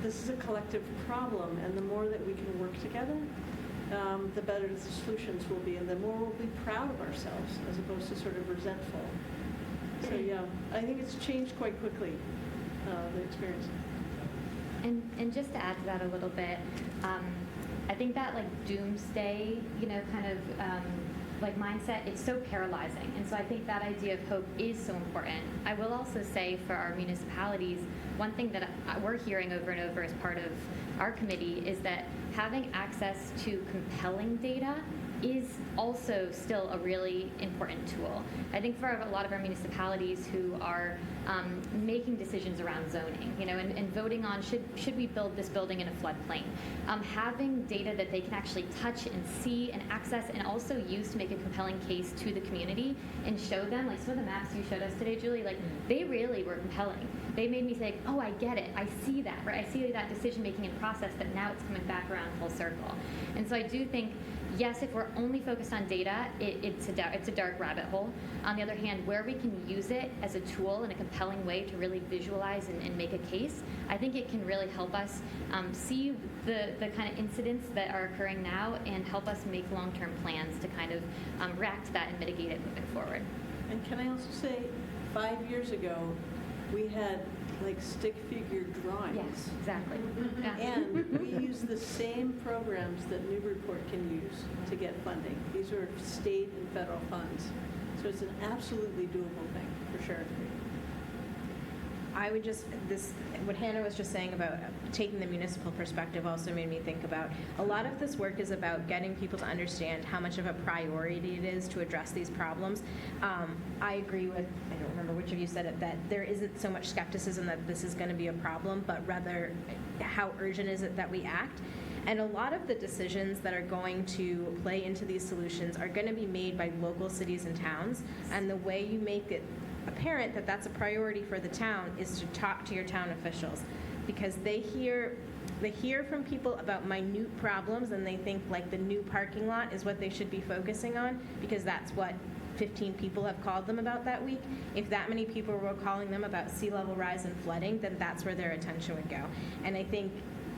this is a collective problem, and the more that we can work together, the better the solutions will be, and the more we'll be proud of ourselves as opposed to sort of resentful. So yeah, I think it's changed quite quickly, the experience. And just to add to that a little bit, I think that doomsday, kind of mindset, it's so paralyzing. And so I think that idea of hope is so important. I will also say for our municipalities, one thing that we're hearing over and over as part of our committee is that having access to compelling data is also still a really important tool. I think for a lot of our municipalities who are making decisions around zoning, and voting on should we build this building in a floodplain, having data that they can actually touch and see and access and also use to make a compelling case to the community and show them, like some of the maps you showed us today, Julie, they really were compelling. They made me say, oh, I get it. I see that, right? I see that decision-making and process, but now it's coming back around full circle. And so I do think, yes, if we're only focused on data, it's a dark rabbit hole. On the other hand, where we can use it as a tool in a compelling way to really visualize and make a case, I think it can really help us see the kind of incidents that are occurring now and help us make long-term plans to kind of react to that and mitigate it moving forward. And can I also say, 5 years ago, we had stick figure drawings. Yes, exactly. Yeah. And we use the same programs that Newburyport can use to get funding. These are state and federal funds. So it's an absolutely doable thing, for sure. I would what Hannah was just saying about taking the municipal perspective also made me think about a lot of this work is about getting people to understand how much of a priority it is to address these problems. I agree with, I don't remember which of you said it, that there isn't so much skepticism that this is going to be a problem, but rather how urgent is it that we act. And a lot of the decisions that are going to play into these solutions are going to be made by local cities and towns, and the way you make it apparent that that's a priority for the town is to talk to your town officials, because they hear from people about minute problems and they think the new parking lot is what they should be focusing on because that's what 15 people have called them about that week. If that many people were calling them about sea level rise and flooding, then that's where their attention would go. And I think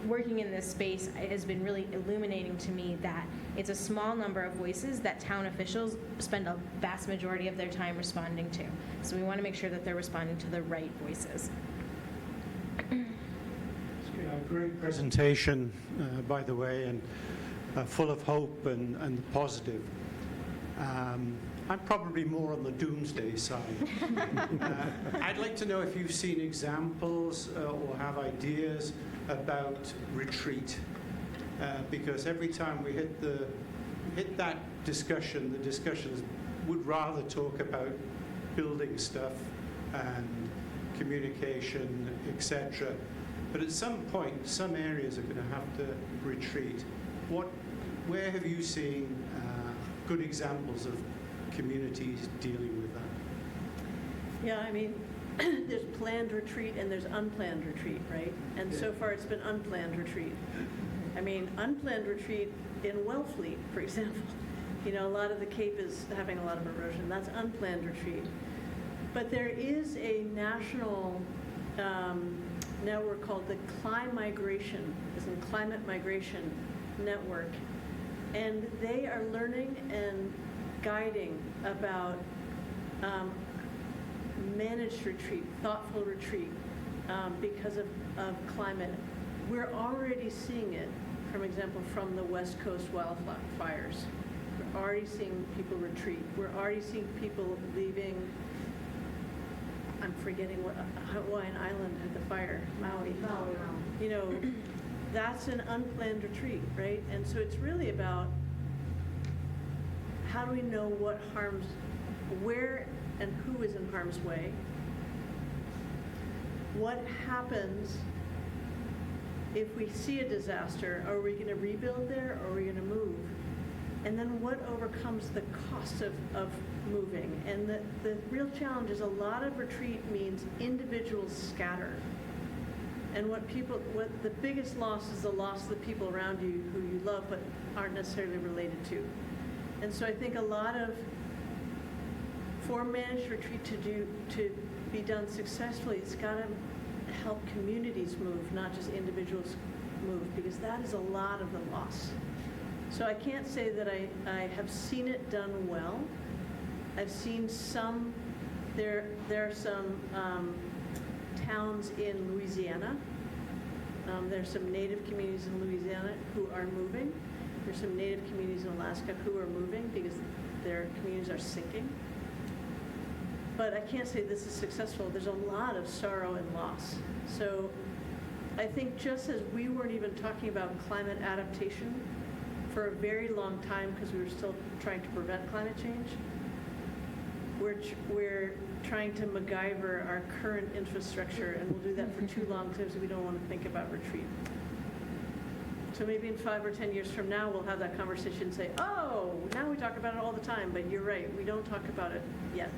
working in this space has been really illuminating to me that it's a small number of voices that town officials spend a vast majority of their time responding to. So we want to make sure that they're responding to the right voices. Great presentation, by the way, and full of hope and positive. I'm probably more on the doomsday side. I'd like to know if you've seen examples or have ideas about retreat. because every time we hit that discussion, the discussions would rather talk about building stuff and communication, etc. But at some point, some areas are going to have to retreat. Where have you seen good examples of communities dealing with that? Yeah, I mean, there's planned retreat and there's unplanned retreat, right? And so far, it's been unplanned retreat. I mean, unplanned retreat in Wellfleet, for example. You know, a lot of the Cape is having a lot of erosion. That's unplanned retreat. But there is a national network called the Climigration, as in Climate Migration Network. And they are learning and guiding about managed retreat, thoughtful retreat, because of climate. We're already seeing it, for example, from the West Coast wildfires. We're already seeing people retreat. We're already seeing people leaving, I'm forgetting what Hawaiian island had the fire, Maui. You know, that's an unplanned retreat, right? And so it's really about how do we know what harms, where and who is in harm's way? What happens if we see a disaster? Are we going to rebuild there or are we going to move? And then what overcomes the cost of moving? And the real challenge is a lot of retreat means individuals scatter. And what the biggest loss is the loss of the people around you who you love but aren't necessarily related to. And so I think a lot of, for managed retreat to be done successfully, it's got to help communities move, not just individuals move, because that is a lot of the loss. So I can't say that I have seen it done well. I've seen some, there are some towns in Louisiana. There's some Native communities in Louisiana who are moving. There's some Native communities in Alaska who are moving because their communities are sinking. But I can't say this is successful. There's a lot of sorrow and loss. So I think just as we weren't even talking about climate adaptation for a very long time because we were still trying to prevent climate change, we're trying to MacGyver our current infrastructure, and we'll do that for too long because we don't want to think about retreat. So maybe in 5 or 10 years from now, we'll have that conversation and say, oh, now we talk about it all the time, but you're right, we don't talk about it yet.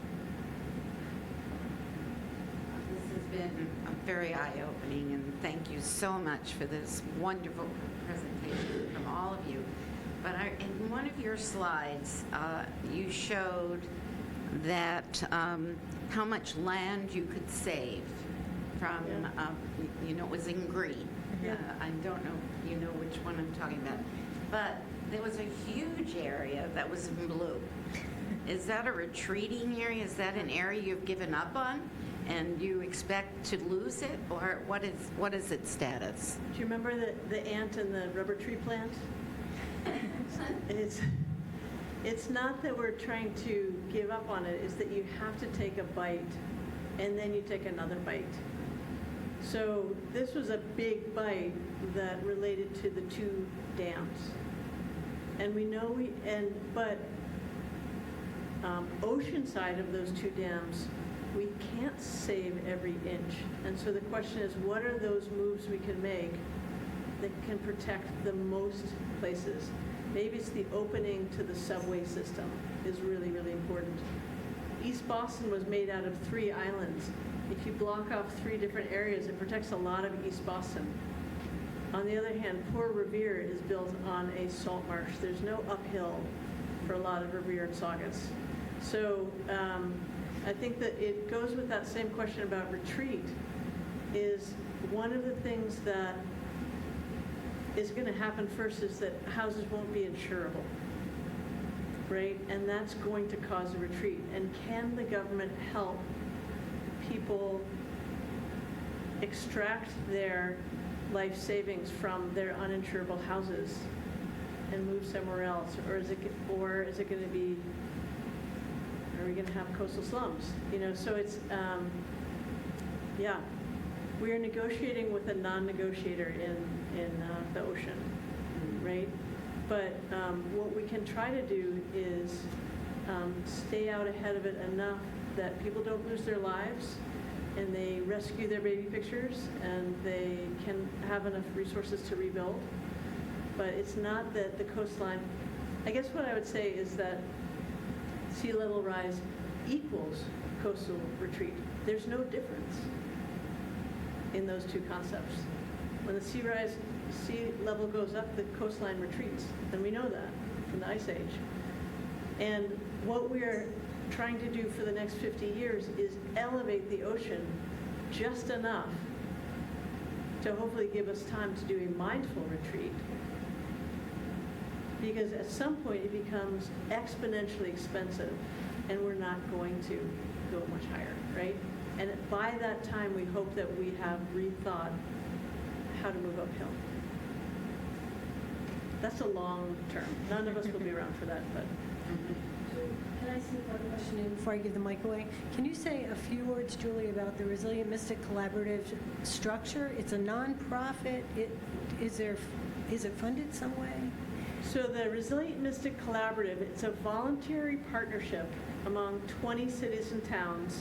This has been very eye-opening, and thank you so much for this wonderful presentation from all of you. But in one of your slides, you showed that how much land you could save from, you know, it was in green. Yeah. I don't know, you know which one I'm talking about. But there was a huge area that was in blue. Is that a retreating area? Is that an area you've given up on and you expect to lose it? Or what is its status? Do you remember the ant and the rubber tree plant? It's not that we're trying to give up on it, it's that you have to take a bite and then you take another bite. So this was a big bite that related to the 2 dams. And we know but ocean side of those 2 dams, we can't save every inch. And so the question is, what are those moves we can make that can protect the most places? Maybe it's the opening to the subway system is really, really important. East Boston was made out of 3 islands. If you block off 3 different areas, it protects a lot of East Boston. On the other hand, Port Revere is built on a salt marsh. There's no uphill for a lot of Revere and Saugus. So I think that it goes with that same question about retreat, is one of the things that is going to happen first is that houses won't be insurable, right? And that's going to cause a retreat. And can the government help people extract their life savings from their uninsurable houses and move somewhere else? Or is it going to be, are we going to have coastal slums? You know, so it's, we are negotiating with a non-negotiator in the ocean. right? But what we can try to do is stay out ahead of it enough that people don't lose their lives, and they rescue their baby pictures, and they can have enough resources to rebuild. But it's not that the coastline, I guess what I would say is that sea level rise equals coastal retreat. There's no difference in those two concepts. When the sea level goes up, the coastline retreats, and we know that from the Ice Age. And what we're trying to do for the next 50 years is elevate the ocean just enough to hopefully give us time to do a mindful retreat. Because at some point it becomes exponentially expensive, and we're not going to go much higher, right? And by that time, we hope that we have rethought how to move uphill. That's a long term. None of us will be around for that, but. Can I sneak one question in before I give the mic away? Can you say a few words, Julie, about the Resilient Mystic Collaborative structure? It's a nonprofit. Is it funded some way? So the Resilient Mystic Collaborative, it's a voluntary partnership among 20 cities and towns.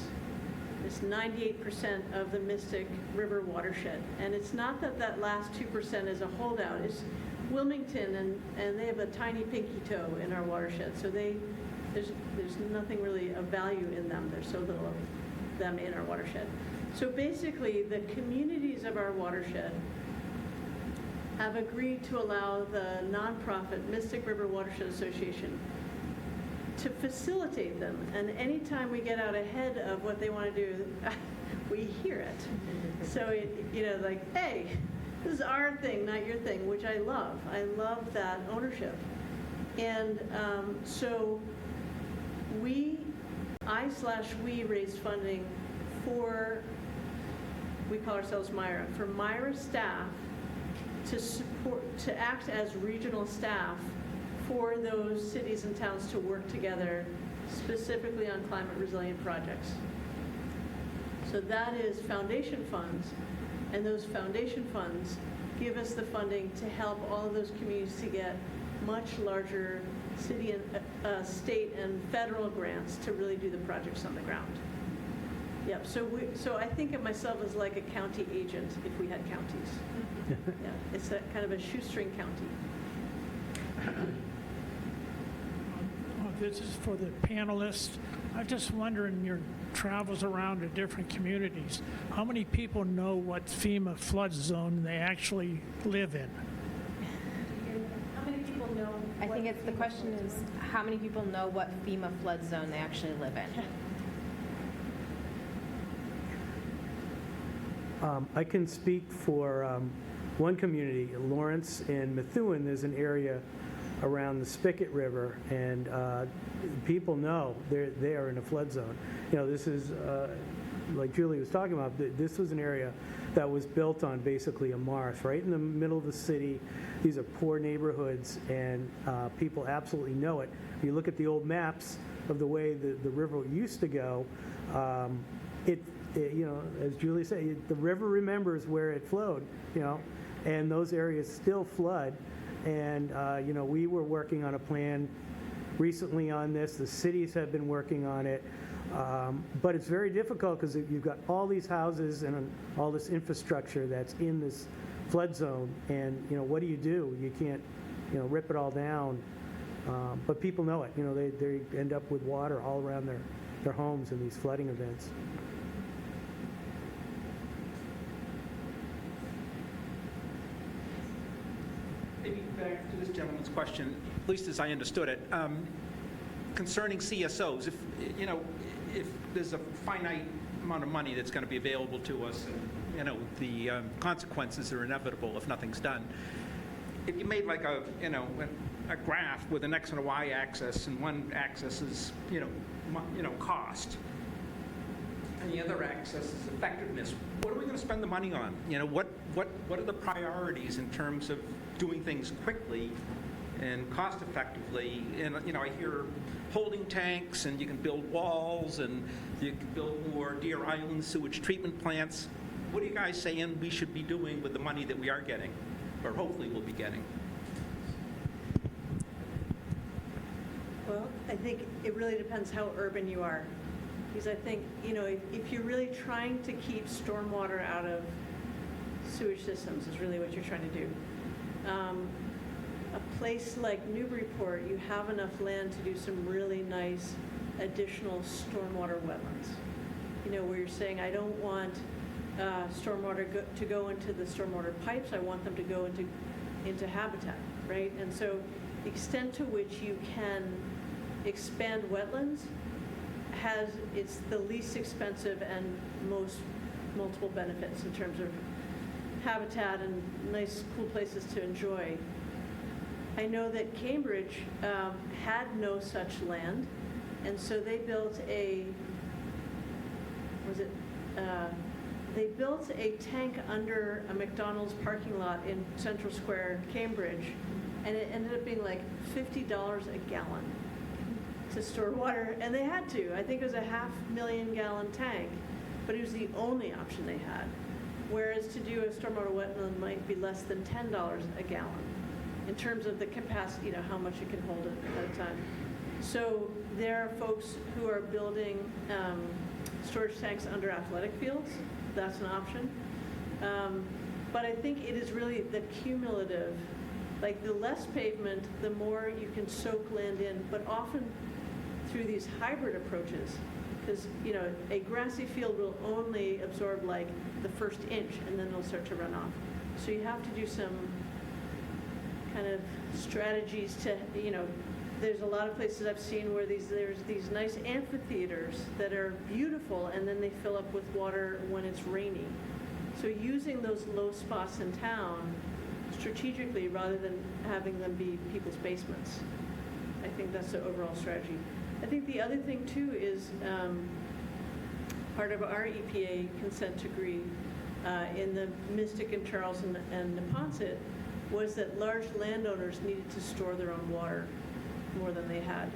It's 98% of the Mystic River watershed. And it's not that that last 2% is a holdout. It's Wilmington, and they have a tiny pinky toe in our watershed. So there's nothing really of value in them. There's so little of them in our watershed. So basically, the communities of our watershed have agreed to allow the nonprofit Mystic River Watershed Association to facilitate them. And anytime we get out ahead of what they want to do, we hear it. So, like, hey, this is our thing, not your thing, which I love. I love that ownership. And so I/we raised funding for, we call ourselves Myra, for Myra staff to act as regional staff for those cities and towns to work together specifically on climate resilient projects. So that is foundation funds, and those foundation funds give us the funding to help all of those communities to get much larger city and state and federal grants to really do the projects on the ground. Yep. So I think of myself as like a county agent if we had counties. Yeah. It's a kind of a shoestring county. This is for the panelists. I'm just wondering, your travels around to different communities, how many people know what FEMA flood zone they actually live in? How many people know? I think the question is, how many people know what FEMA flood zone they actually live in? I can speak for one community, Lawrence and Methuen. There's an area around the Spigot River, and people know they are in a flood zone. This is, like Julie was talking about, this was an area that was built on basically a marsh, right in the middle of the city. These are poor neighborhoods, and people absolutely know it. If you look at the old maps of the way the river used to go, as Julie said, the river remembers where it flowed, and those areas still flood. And, we were working on a plan recently on this. The cities have been working on it. But it's very difficult because you've got all these houses and all this infrastructure that's in this flood zone. And, what do? You can't, rip it all down. But people know it. They end up with water all around their homes in these flooding events. Maybe back to this gentleman's question, at least as I understood it, concerning CSOs. If there's a finite amount of money that's going to be available to us, and the consequences are inevitable if nothing's done. If you made like a graph with an X and a Y axis, and one axis is cost, and the other axis is effectiveness, what are we going to spend the money on? What are the priorities in terms of doing things quickly and cost effectively? And I hear holding tanks, and you can build walls, and you can build more Deer Island sewage treatment plants. What are you guys saying we should be doing with the money that we are getting, or hopefully we'll be getting? Well, I think it really depends how urban you are. Because I think, if you're really trying to keep stormwater out of sewage systems is really what you're trying to do. A place like Newburyport, you have enough land to do some really nice additional stormwater wetlands. Where you're saying, I don't want stormwater to go into the stormwater pipes, I want them to go into habitat, right? And so the extent to which you can expand wetlands it's the least expensive and most multiple benefits in terms of habitat and nice, cool places to enjoy. I know that Cambridge had no such land, and so they built they built a tank under a McDonald's parking lot in Central Square, Cambridge, and it ended up being like $50 a gallon to store water, and they had to. I think it was a 500,000 gallon tank, but it was the only option they had. Whereas to do a stormwater wetland might be less than $10 a gallon in terms of the capacity, how much it can hold at a time. So there are folks who are building storage tanks under athletic fields. That's an option. But I think it is really the cumulative, like the less pavement, the more you can soak land in, but often through these hybrid approaches, because a grassy field will only absorb like the first inch and then it'll start to run off. So you have to do some kind of strategies to, there's a lot of places I've seen where there's these nice amphitheaters that are beautiful and then they fill up with water when it's rainy. So using those low spots in town strategically rather than having them be people's basements. I think that's the overall strategy. I think the other thing too is part of our EPA consent decree in the Mystic and Charles and Neponset was that large landowners needed to store their own water more than they had.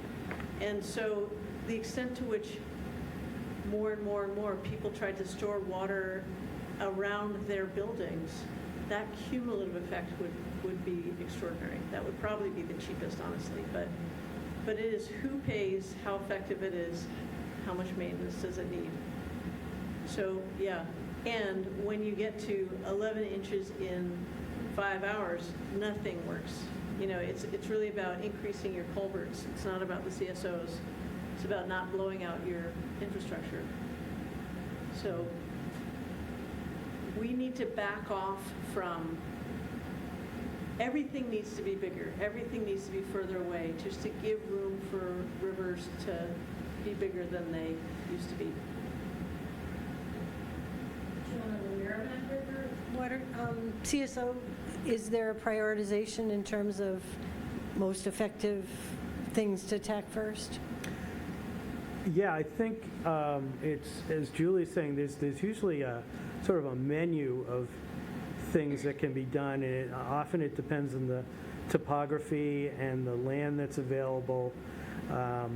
And so the extent to which more and more and more people tried to store water around their buildings, that cumulative effect would be extraordinary. That would probably be the cheapest, honestly. But it is who pays, how effective it is, how much maintenance does it need. So, yeah. And when you get to 11 inches in 5 hours, nothing works. It's really about increasing your culverts. It's not about the CSOs. It's about not blowing out your infrastructure. So we need to back off from everything needs to be bigger. Everything needs to be further away just to give room for rivers to be bigger than they used to be. On the Merrimack River water, CSO, is there a prioritization in terms of most effective things to attack first? Yeah, I think it's, as Julie's saying, there's usually a sort of a menu of things that can be done, and often it depends on the topography and the land that's available, how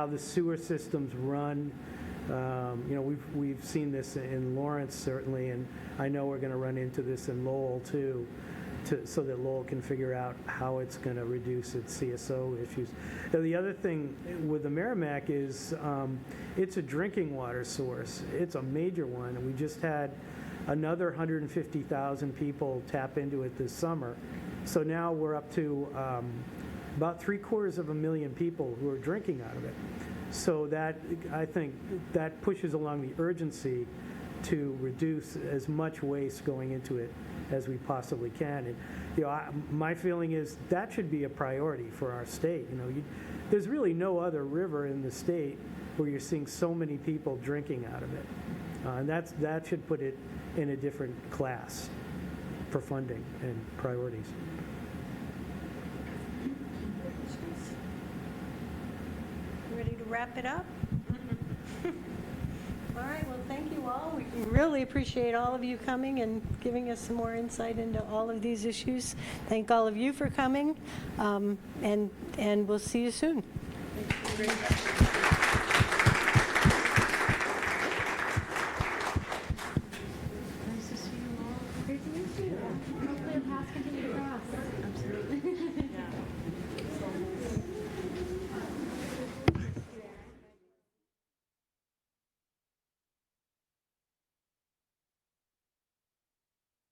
the sewer systems run. We've seen this in Lawrence, certainly, and I know we're going to run into this in Lowell, too, so that Lowell can figure out how it's going to reduce its CSO issues. Now, the other thing with the Merrimack is it's a drinking water source. It's a major one, and we just had another 150,000 people tap into it this summer. So now we're up to about 750,000 people who are drinking out of it. So that, I think, that pushes along the urgency to reduce as much waste going into it as we possibly can. And, my feeling is that should be a priority for our state. There's really no other river in the state where you're seeing so many people drinking out of it. And that should put it in a different class for funding and priorities. Ready to wrap it up? All right, well, thank you all. We really appreciate all of you coming and giving us some more insight into all of these issues. Thank all of you for coming, and we'll see you soon. Great to meet you. Hopefully the paths continue to cross. Absolutely.